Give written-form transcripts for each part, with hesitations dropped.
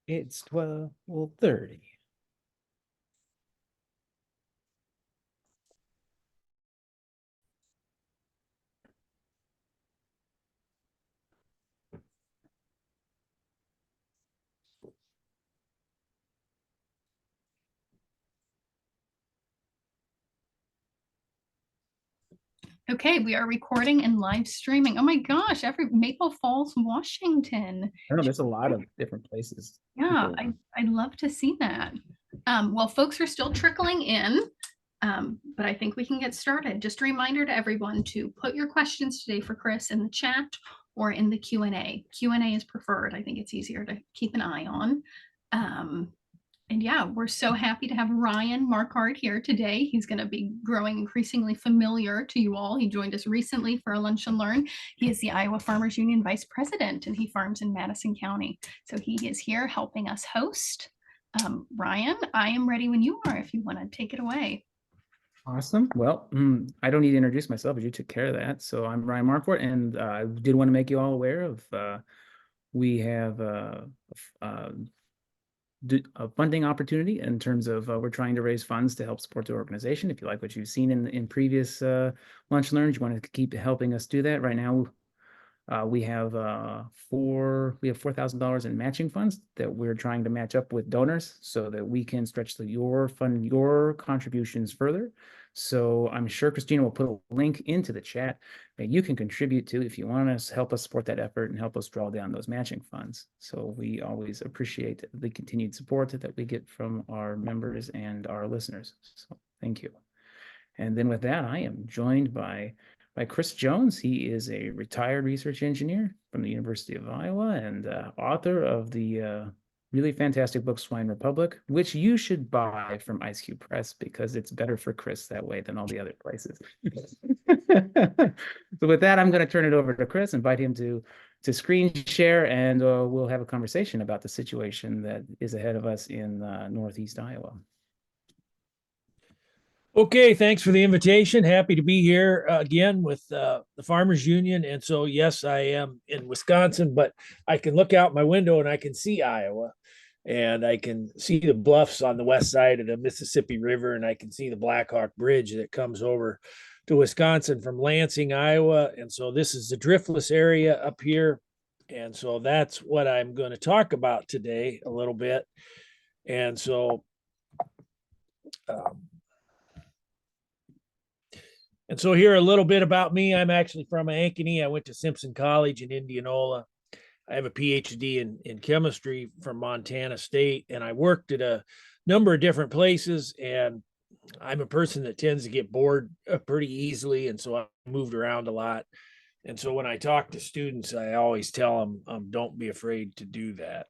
It's 12:30. Okay, we are recording and live streaming. Oh my gosh, every Maple Falls, Washington. I don't know, there's a lot of different places Yeah, people. I'd love to see that. Well, folks are still trickling in, but I think we can get started. Just a reminder to everyone to put your questions today for Chris in the chat or in the Q&A. Q&A is preferred. I think it's easier to keep an eye on. And yeah, we're so happy to have Ryan Marquardt here today. He's going to be growing increasingly familiar to you all. He joined us recently for a lunch and learn. He is the Iowa Farmers Union Vice President, and he farms in Madison County. So he is here helping us host. Ryan, I am ready when you are if you want to take it away. Awesome. Well, I don't need to introduce myself, but you took care of that. So I'm Ryan Marquardt, and I did want to make you all aware of we have a funding opportunity in terms of we're trying to raise funds to help support the organization. If you like what you've seen in previous lunch learns, you want to keep helping us do that. Right now, we have $4,000 in matching funds that we're trying to match up with donors so that we can stretch your contributions further. So I'm sure Christina will put a link into the chat that you can contribute to if you want to help us support that effort and help us draw down those matching funds. So we always appreciate the continued support that we get from our members and our listeners. So thank you. And then with that, I am joined by Chris Jones. He is a retired research engineer from the University of Iowa and author of the really fantastic book, Swine Republic, which you should buy from Ice Cube Press because it's better for Chris that way than all the other places. So with that, I'm going to turn it over to Chris, invite him to screen share, and we'll have a conversation about the situation that is ahead of us in Northeast Iowa. Okay, thanks for the invitation. Happy to be here again with the Farmers Union. And so, yes, I am in Wisconsin, but I can look out my window and I can see Iowa, and I can see the bluffs on the west side of the Mississippi River, and I can see the Blackhawk Bridge that comes over to Wisconsin from Lansing, Iowa. And so this is the Driftless area up here. And so that's what I'm going to talk about today a little bit. And so here a little bit about me. I'm actually from Ankeny. I went to Simpson College in Indianola. I have a PhD in chemistry from Montana State, and I worked at a number of different places. And I'm a person that tends to get bored pretty easily, and so I moved around a lot. And so when I talk to students, I always tell them, don't be afraid to do that.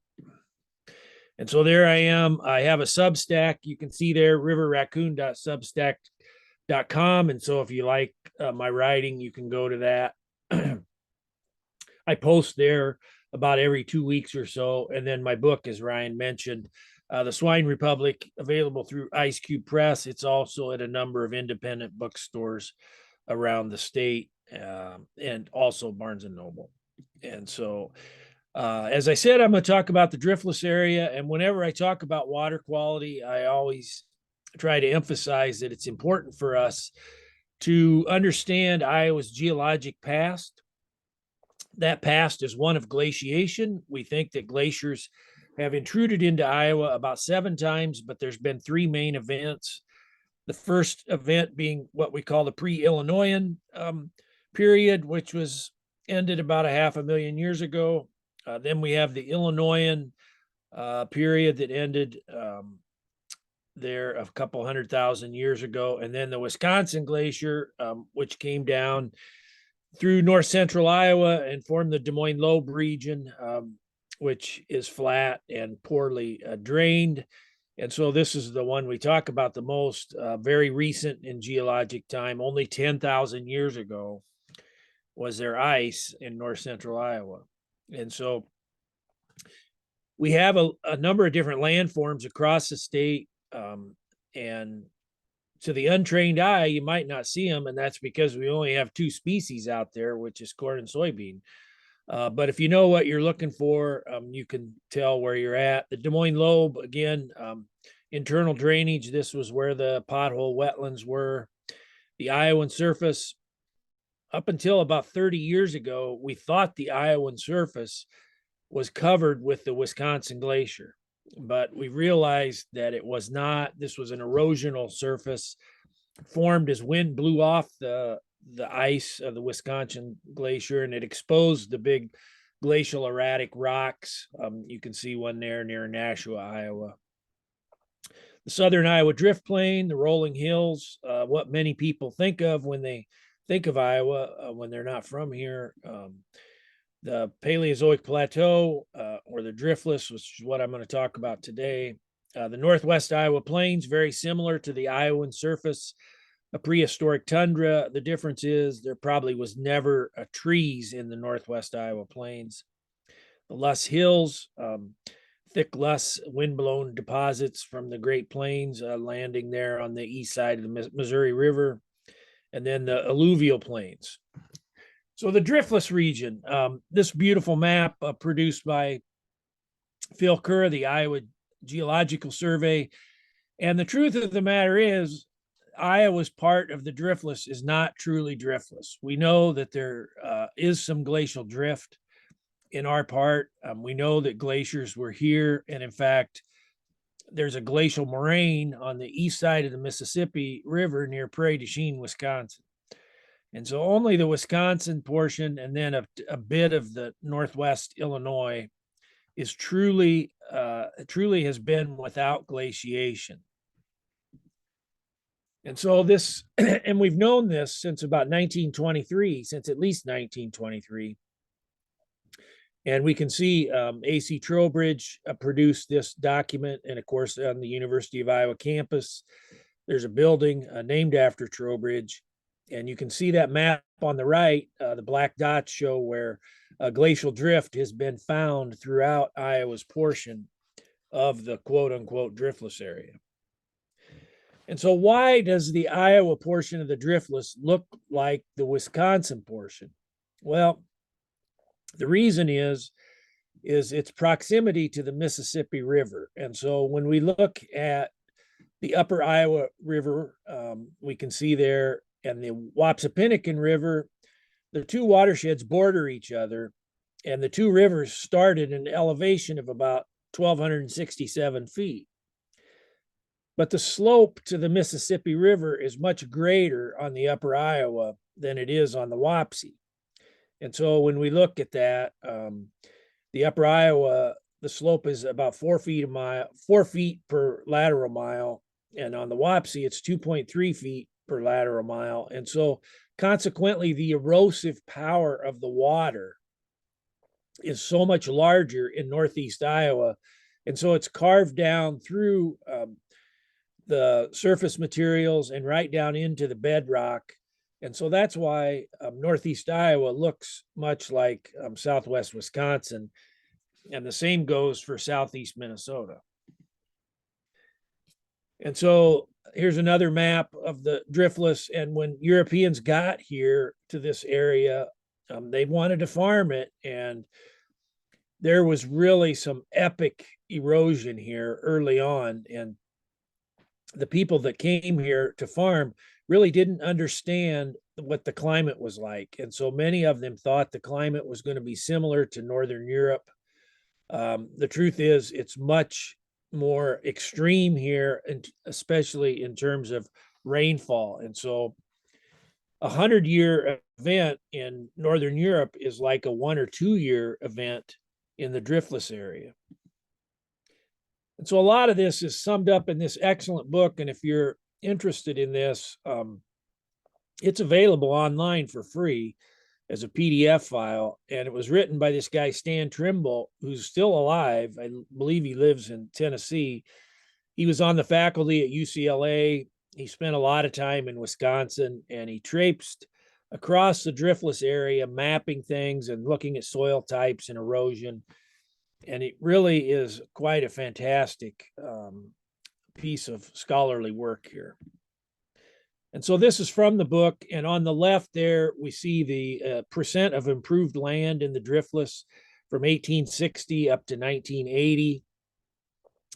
And so there I am. I have a Substack. You can see there, riverraccoon.substack.com. And so if you like my writing, you can go to that. I post there about every 2 weeks or so. And then my book, as Ryan mentioned, The Swine Republic, available through Ice Cube Press. It's also at a number of independent bookstores around the state, and also Barnes and Noble. And so, as I said, I'm going to talk about the driftless area. And whenever I talk about water quality, I always try to emphasize that it's important for us to understand Iowa's geologic past. That past is one of glaciation. We think that glaciers have intruded into Iowa about 7 times, but there's been 3 main events. The first event being what we call the pre-Illinoian period, which was ended about 500,000 years ago. Then we have the Illinoian period that ended there a couple 100,000 years ago. And then the Wisconsin Glacier, which came down through north central Iowa and formed the Des Moines Lobe region, which is flat and poorly drained. And so this is the one we talk about the most, very recent in geologic time. Only 10,000 years ago was there ice in north central Iowa. And so we have a number of different landforms across the state. And to the untrained eye, you might not see them. And that's because we only have 2 species out there, which is corn and soybean. But if you know what you're looking for, you can tell where you're at. The Des Moines Lobe, again, internal drainage. This was where the pothole wetlands were. The Iowan surface, up until about 30 years ago, we thought the Iowan surface was covered with the Wisconsin Glacier, but we realized that it was not. This was an erosional surface formed as wind blew off the ice of the Wisconsin Glacier, and it exposed the big glacial erratic rocks. You can see one there near Nashua, Iowa. The Southern Iowa Drift Plain, the rolling hills, what many people think of when they think of Iowa when they're not from here. The Paleozoic Plateau, or the Driftless, which is what I'm going to talk about today. The Northwest Iowa Plains, very similar to the Iowan surface, a prehistoric tundra. The difference is there probably was never trees in the Northwest Iowa Plains. The Luss Hills, thick Luss windblown deposits from the Great Plains, landing there on the east side of the Missouri River, and then the alluvial plains. So the Driftless region, this beautiful map produced by Phil Kerr, the Iowa Geological Survey. And the truth of the matter is, Iowa's part of the Driftless is not truly driftless. We know that there is some glacial drift in our part. We know that glaciers were here. And in fact, there's a glacial moraine on the east side of the Mississippi River near Prairie du Chien, Wisconsin. And so only the Wisconsin portion and then a bit of the Northwest Illinois is truly has been without glaciation. And so this, and we've known this since about 1923, since at least 1923. And we can see A.C. Trowbridge produced this document. And of course, on the University of Iowa campus, there's a building named after Trowbridge. And you can see that map on the right. The black dots show where glacial drift has been found throughout Iowa's portion of the quote unquote driftless area. And so why does the Iowa portion of the driftless look like the Wisconsin portion? Well, the reason is its proximity to the Mississippi River. And so when we look at the upper Iowa River, we can see there, and the Wapsipinicon River, the two watersheds border each other, and the two rivers start at an elevation of about 1,267 feet. But the slope to the Mississippi River is much greater on the upper Iowa than it is on the Wapsie. And so when we look at that, the upper Iowa, the slope is about 4 feet per lateral mile. And on the Wapsie, it's 2.3 feet per lateral mile. And so consequently, the erosive power of the water is so much larger in Northeast Iowa. And so it's carved down through the surface materials and right down into the bedrock. And so that's why Northeast Iowa looks much like Southwest Wisconsin. And the same goes for Southeast Minnesota. And so here's another map of the driftless. And when Europeans got here to this area, they wanted to farm it. And there was really some epic erosion here early on. And the people that came here to farm really didn't understand what the climate was like. And so many of them thought the climate was going to be similar to Northern Europe. The truth is, it's much more extreme here, and especially in terms of rainfall. And so a 100-year event in Northern Europe is like a 1 or 2 year event in the driftless area. And so a lot of this is summed up in this excellent book. And if you're interested in this, it's available online for free as a PDF file. And it was written by this guy, Stan Trimble, who's still alive. I believe he lives in Tennessee. He was on the faculty at UCLA. He spent a lot of time in Wisconsin, and he traipsed across the driftless area, mapping things and looking at soil types and erosion. And it really is quite a fantastic piece of scholarly work here. And so this is from the book. And on the left there, we see the percent of improved land in the driftless from 1860 up to 1980.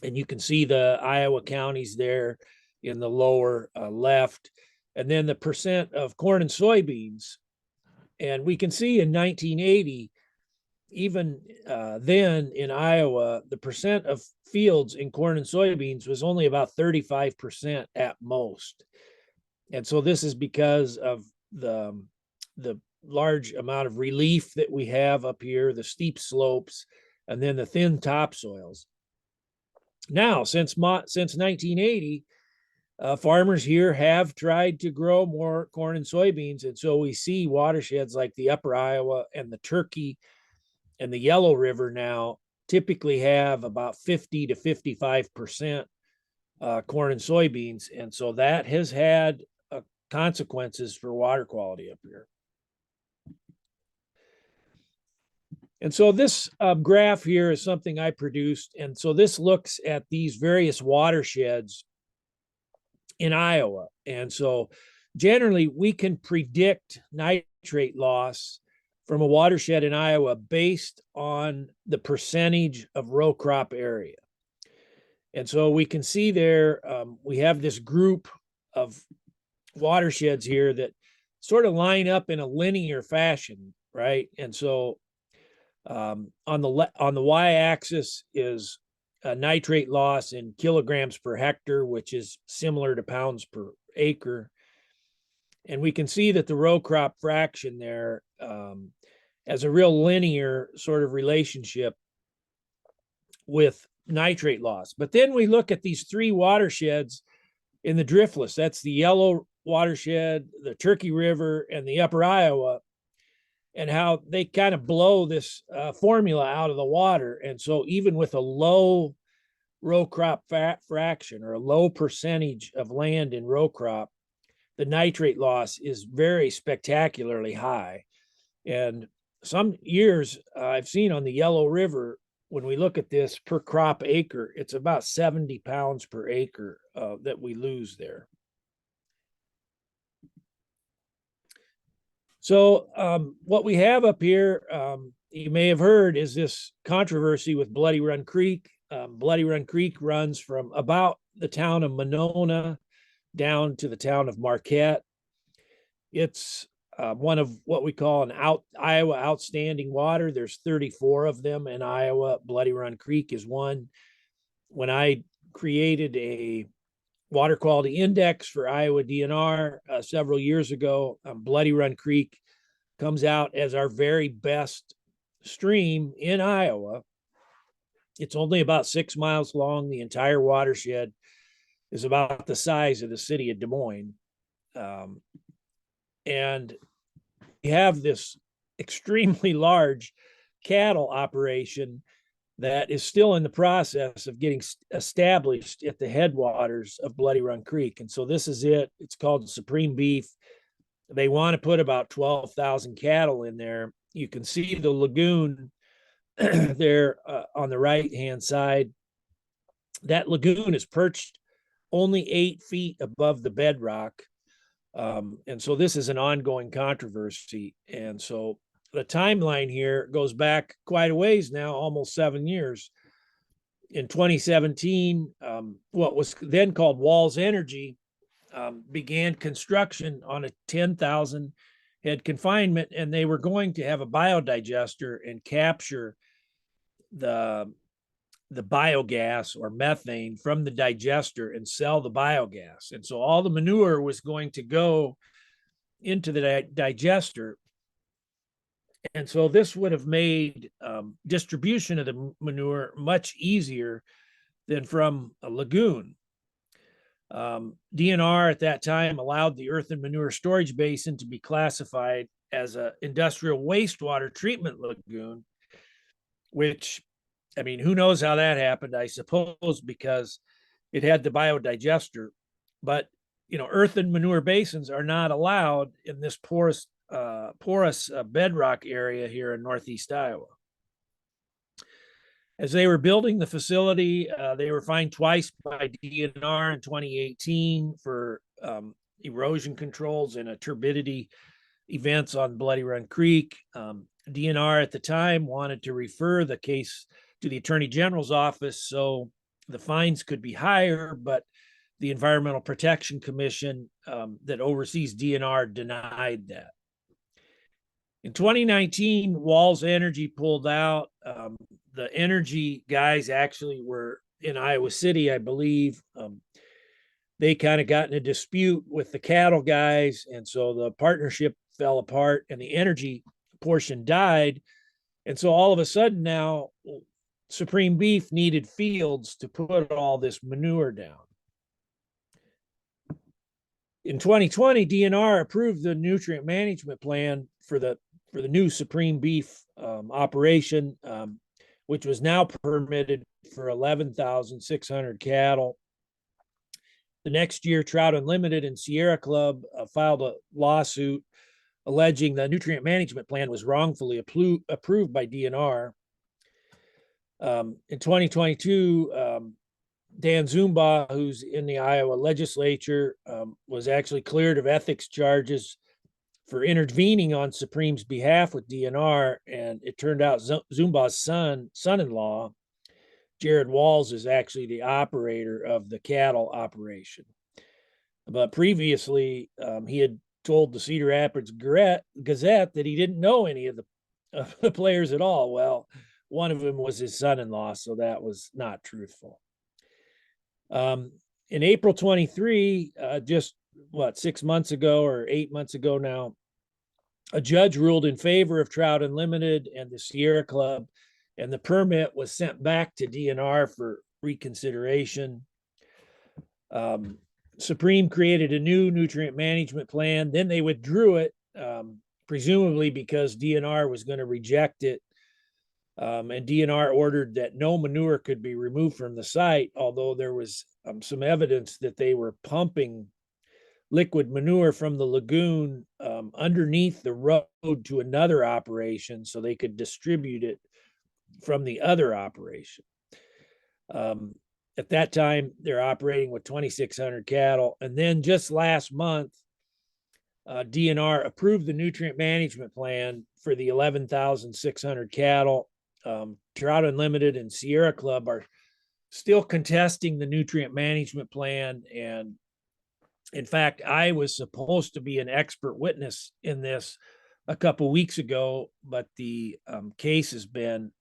And you can see the Iowa counties there in the lower left. And then the percent of corn and soybeans. And we can see in 1980, even then in Iowa, the percent of fields in corn and soybeans was only about 35% at most. And so this is because of the large amount of relief that we have up here, the steep slopes, and then the thin topsoils. Now, since 1980, farmers here have tried to grow more corn and soybeans. And so we see watersheds like the Upper Iowa and the Turkey and the Yellow River now typically have about 50 to 55% corn and soybeans. And so that has had consequences for water quality up here. And so this graph here is something I produced. And so this looks at these various watersheds in Iowa. And so generally we can predict nitrate loss from a watershed in Iowa based on the percentage of row crop area. And so we can see there, we have this group of watersheds here that sort of line up in a linear fashion, right? And so on the y-axis is nitrate loss in kilograms per hectare, which is similar to pounds per acre. And we can see that the row crop fraction there has a real linear sort of relationship with nitrate loss. But then we look at these three watersheds in the driftless. That's the Yellow watershed, the Turkey River, and the Upper Iowa, and how they kind of blow this formula out of the water. And so even with a low row crop fraction or a low percentage of land in row crop, the nitrate loss is very spectacularly high. And some years I've seen on the Yellow River, when we look at this per crop acre, it's about 70 pounds per acre that we lose there. So what we have up here, you may have heard, is this controversy with Bloody Run Creek. Bloody Run Creek runs from about the town of Monona down to the town of Marquette. It's one of what we call an Iowa outstanding water. There's 34 of them in Iowa. Bloody Run Creek is one. When I created a water quality index for Iowa DNR several years ago, Bloody Run Creek comes out as our very best stream in Iowa. It's only about 6 miles long. The entire watershed is about the size of the city of Des Moines. And we have this extremely large cattle operation that is still in the process of getting established at the headwaters of Bloody Run Creek. And so this is it. It's called Supreme Beef. They want to put about 12,000 cattle in there. You can see the lagoon there on the right-hand side. That lagoon is perched only 8 feet above the bedrock. And so this is an ongoing controversy. And so the timeline here goes back quite a ways now, almost 7 years. In 2017, what was then called Walls Energy began construction on a 10,000 head confinement, and they were going to have a biodigester and capture the biogas or methane from the digester and sell the biogas. And so all the manure was going to go into the digester. And so this would have made distribution of the manure much easier than from a lagoon. DNR at that time allowed the earthen manure storage basin to be classified as an industrial wastewater treatment lagoon, which, I mean, who knows how that happened, I suppose, because it had the biodigester. But, you know, earthen manure basins are not allowed in this porous bedrock area here in Northeast Iowa. As they were building the facility, they were fined twice by DNR in 2018 for erosion controls and turbidity events on Bloody Run Creek. DNR at the time wanted to refer the case to the Attorney General's office so the fines could be higher, but the Environmental Protection Commission that oversees DNR denied that. In 2019, Walls Energy pulled out. The energy guys actually were in Iowa City, I believe. They kind of got in a dispute with the cattle guys, and so the partnership fell apart and the energy portion died. And so all of a sudden now, Supreme Beef needed fields to put all this manure down. In 2020, DNR approved the nutrient management plan for the new Supreme Beef operation, which was now permitted for 11,600 cattle. The next year, Trout Unlimited and Sierra Club filed a lawsuit alleging the nutrient management plan was wrongfully approved by DNR. In 2022, Dan Zumba, who's in the Iowa legislature, was actually cleared of ethics charges for intervening on Supreme's behalf with DNR. And it turned out Zumba's son-in-law, Jared Walls, is actually the operator of the cattle operation. But previously, he had told the Cedar Rapids Gazette that he didn't know any of the players at all. Well, one of them was his son-in-law, so that was not truthful. In April 23, just 6 months ago or 8 months ago now, a judge ruled in favor of Trout Unlimited and the Sierra Club, and the permit was sent back to DNR for reconsideration. Supreme created a new nutrient management plan. Then they withdrew it, presumably because DNR was going to reject it. And DNR ordered that no manure could be removed from the site, although there was some evidence that they were pumping liquid manure from the lagoon underneath the road to another operation so they could distribute it from the other operation. At that time, they're operating with 2,600 cattle. And then just last month, DNR approved the nutrient management plan for the 11,600 cattle. Trout Unlimited and Sierra Club are still contesting the nutrient management plan. And in fact, I was supposed to be an expert witness in this a couple of weeks ago, but the case has been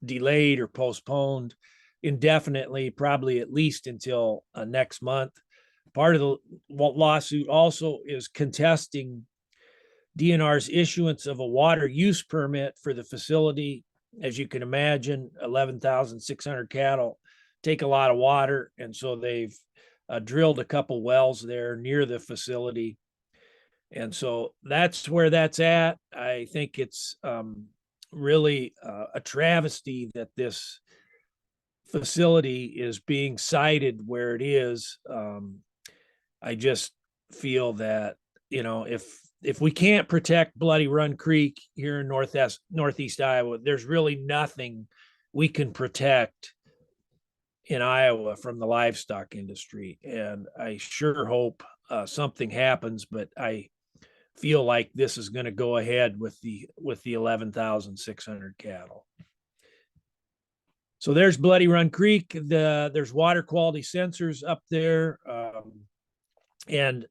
delayed or postponed indefinitely, probably at least until next month. Part of the lawsuit also is contesting DNR's issuance of a water use permit for the facility. As you can imagine, 11,600 cattle take a lot of water, and so they've drilled a couple wells there near the facility. And so that's where that's at. I think it's really a travesty that this facility is being sited where it is. I just feel that, if we can't protect Bloody Run Creek here in northeast Iowa, there's really nothing we can protect in Iowa from the livestock industry. And I sure hope something happens, but I feel like this is going to go ahead with the 11,600 cattle. So there's Bloody Run Creek. There's water quality sensors up there. And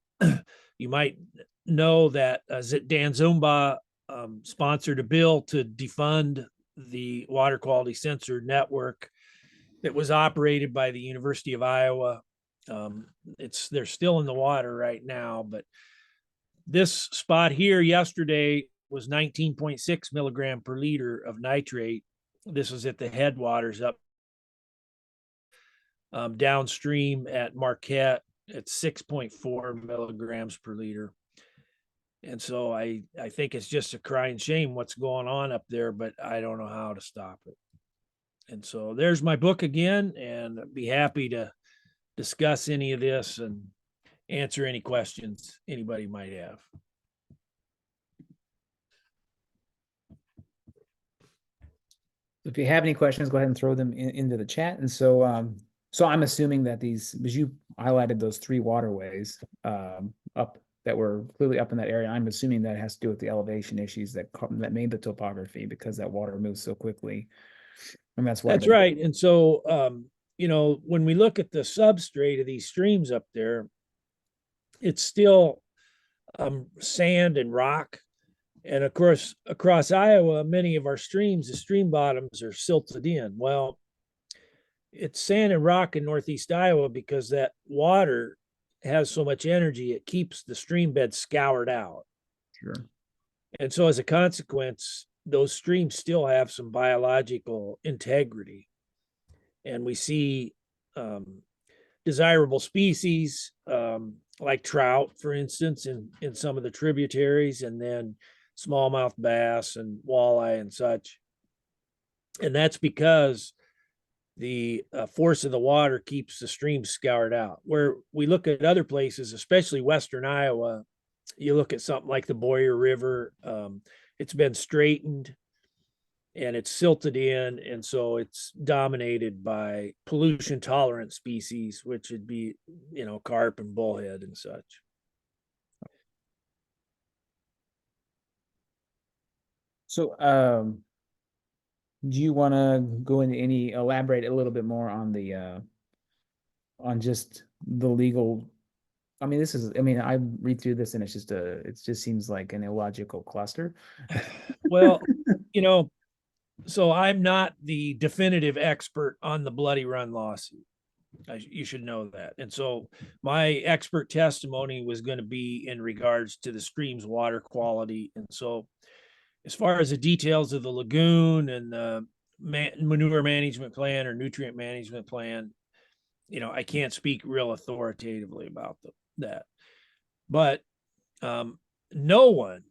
you might know that Dan Zumba sponsored a bill to defund the water quality sensor network that was operated by the University of Iowa. They're still in the water right now, but this spot here yesterday was 19.6 milligram per liter of nitrate. This was at the headwaters up downstream at Marquette at 6.4 milligrams per liter. And so I think it's just a crying shame what's going on up there, but I don't know how to stop it. And so there's my book again, and I'd be happy to discuss any of this and answer any questions anybody might have. If you have any questions, go ahead and throw them into the chat. And so, so I'm assuming that these, as you highlighted those three waterways, up that were clearly up in that area. I'm assuming that has to do with the elevation issues that made the topography, because that water moves so quickly. And that's why That's right. And so, when we look at the substrate of these streams up there, it's still sand and rock. And of course, across Iowa, many of our streams, the stream bottoms are silted in. Well, it's sand and rock in Northeast Iowa because that water has so much energy, it keeps the stream bed scoured out. Sure. And so as a consequence, those streams still have some biological integrity. And we see desirable species like trout, for instance, in some of the tributaries, and then smallmouth bass and walleye and such. And that's because the force of the water keeps the streams scoured out. Where we look at other places, especially Western Iowa, you look at something like the Boyer River, it's been straightened and it's silted in. And so it's dominated by pollution tolerant species, which would be, carp and bullhead and such. So, do you want to go into elaborate a little bit more on on just the legal? I mean, I read through this and it just seems like an illogical cluster. Well, so I'm not the definitive expert on the Bloody Run lawsuit. You should know that. And so my expert testimony was going to be in regards to the stream's water quality. And so as far as the details of the lagoon and the manure management plan or nutrient management plan, I can't speak real authoritatively about that. But no one,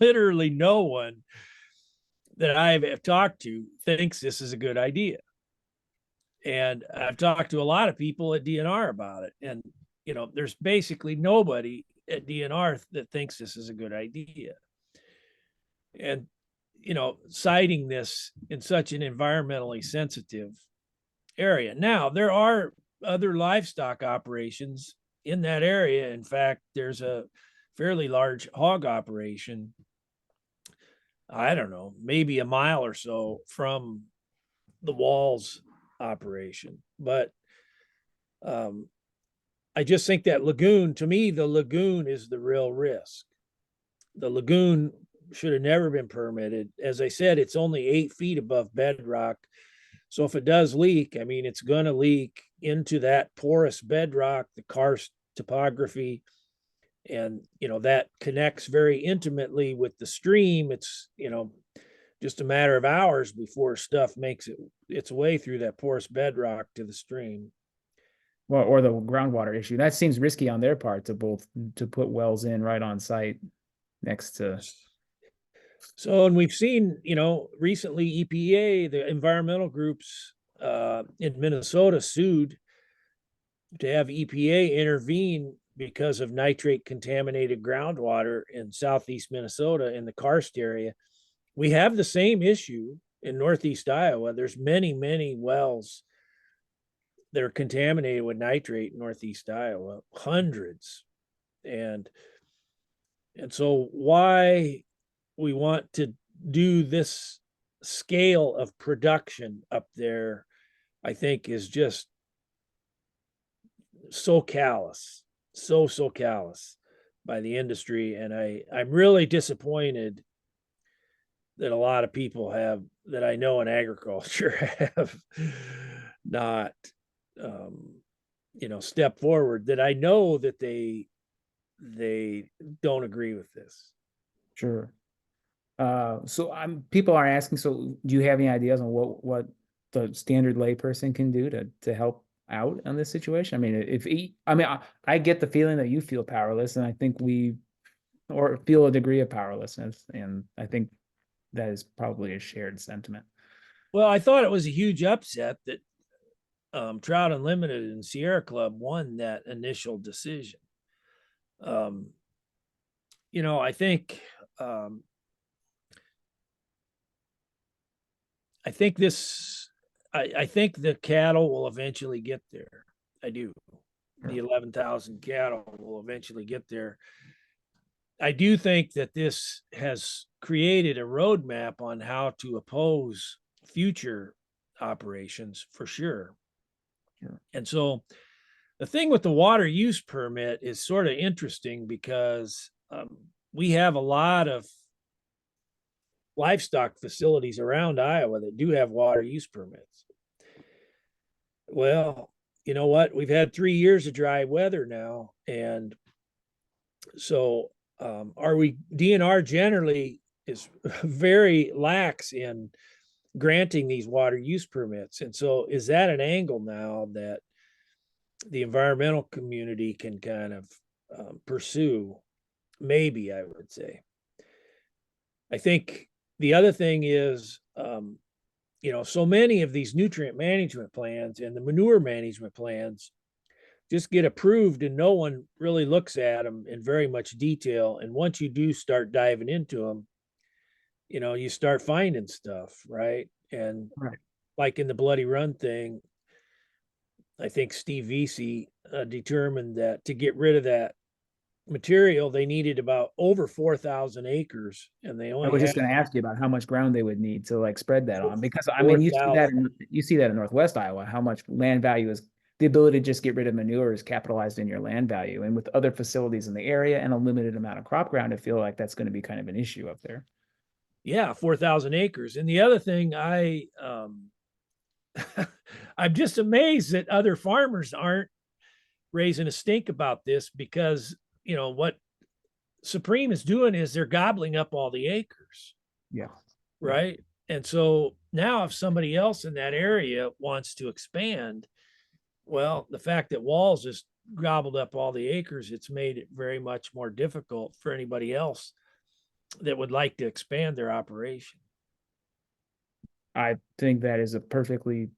literally no one that I've talked to thinks this is a good idea. And I've talked to a lot of people at DNR about it. And, there's basically nobody at DNR that thinks this is a good idea. And, citing this in such an environmentally sensitive area. Now, there are other livestock operations in that area. In fact, there's a fairly large hog operation, I don't know, maybe a mile or so from the Walls operation. But I just think that lagoon, to me, the lagoon is the real risk. The lagoon should have never been permitted. As I said, it's only 8 feet above bedrock. So if it does leak, it's going to leak into that porous bedrock, the karst topography. And, that connects very intimately with the stream. It's, just a matter of hours before stuff makes its way through that porous bedrock to the stream. Well, or the groundwater issue. That seems risky on their part to put wells in right on site next to. So, and we've seen, recently EPA, the environmental groups in Minnesota sued to have EPA intervene because of nitrate contaminated groundwater in southeast Minnesota in the karst area. We have the same issue in Northeast Iowa. There's many, many wells that are contaminated with nitrate in Northeast Iowa, hundreds. And so why we want to do this scale of production up there, I think, is just so callous, so callous by the industry. And I'm really disappointed that a lot of people that I know in agriculture have not, stepped forward, that I know that they don't agree with this. Sure. So people are asking, so do you have any ideas on what the standard layperson can do to help out on this situation? I get the feeling that you feel powerless, and I think or feel a degree of powerlessness, and I think that is probably a shared sentiment. Well, I thought it was a huge upset that Trout Unlimited and Sierra Club won that initial decision. I think I think the cattle will eventually get there. I do. the 11,000 cattle will eventually get there. I do think that this has created a roadmap on how to oppose future operations for sure. Sure. And so the thing with the water use permit is sort of interesting because we have a lot of livestock facilities around Iowa that do have water use permits. Well, you know what? We've had 3 years of dry weather now. And so DNR generally is very lax in granting these water use permits. And so is that an angle now that the environmental community can kind of pursue? Maybe, I would say. I think the other thing is, so many of these nutrient management plans and the manure management plans just get approved and no one really looks at them in very much detail. And once you do start diving into them, you start finding stuff, right? And Right. like in the Bloody Run thing, I think Steve Vesey determined that to get rid of that material, they needed about over 4,000 acres, and they I only was had just going to ask you about how much ground they would need to like spread that on, because I mean, 4,000. you see that in Northwest Iowa, how much land value is the ability to just get rid of manure is capitalized in your land value. And with other facilities in the area and a limited amount of crop ground, I feel like that's going to be kind of an issue up there. Yeah, 4,000 acres. And the other thing, I'm just amazed that other farmers aren't raising a stink about this, because what Supreme is doing is they're gobbling up all the acres. Yeah. Right. And so now if somebody else in that area wants to expand, well, the fact that Walls just gobbled up all the acres, it's made it very much more difficult for anybody else that would like to expand their operation. I think that is a perfectly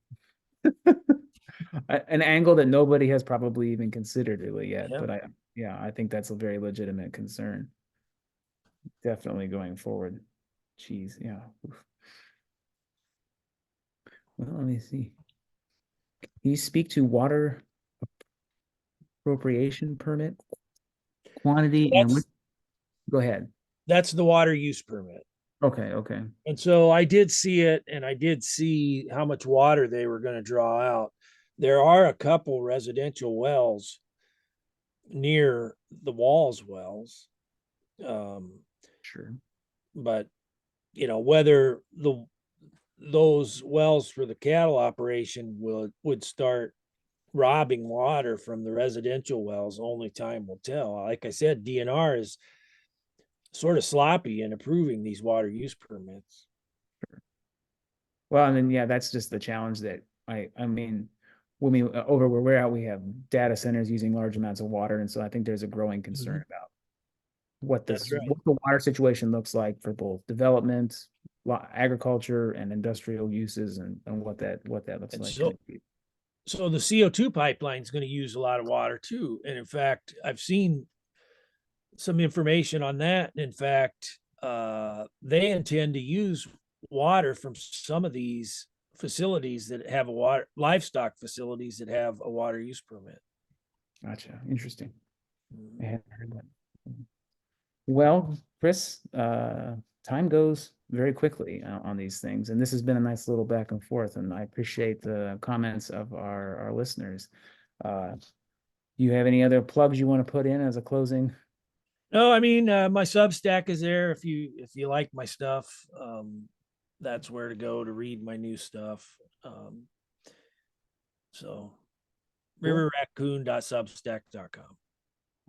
an angle that nobody has probably even considered really yet. Yeah. But I think that's a very legitimate concern. Definitely going forward. Jeez, yeah. Oof. Well, let me see. Can you speak to water appropriation permit quantity go ahead. That's the water use permit. Okay. And so I did see it, and I did see how much water they were going to draw out. There are a couple residential wells near the Walls wells. Sure. But whether those wells for the cattle operation would start robbing water from the residential wells, only time will tell. Like I said, DNR is sort of sloppy in approving these water use permits. Sure. Well, and then yeah, that's just the challenge that I mean, when we over where we're at, we have data centers using large amounts of water, and so I think there's a growing concern about what That's right. what the water situation looks like for both development, agriculture, and industrial uses, and what that looks like. So the CO2 pipeline is going to use a lot of water too. And in fact, I've seen some information on that. In fact, they intend to use water from some of these facilities that have livestock facilities that have a water use permit. Gotcha. Interesting. I hadn't heard that. Well, Chris, time goes very quickly on these things, and this has been a nice little back and forth, and I appreciate the comments of our listeners. You have any other plugs you want to put in as a closing? No, I mean, my Substack is there. If you like my stuff, that's where to go to read my new stuff. So riverraccoon.substack.com.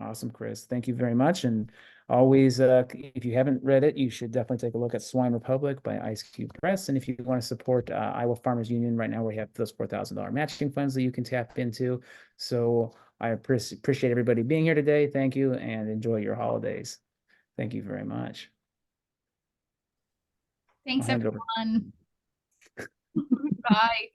Awesome, Chris. Thank you very much. And always, if you haven't read it, you should definitely take a look at Swine Republic by Ice Cube Press. And if you want to support Iowa Farmers Union, right now we have those $4,000 matching funds that you can tap into. So I appreciate everybody being here today. Thank you, and enjoy your holidays. Thank you very much. Thanks, everyone. Bye.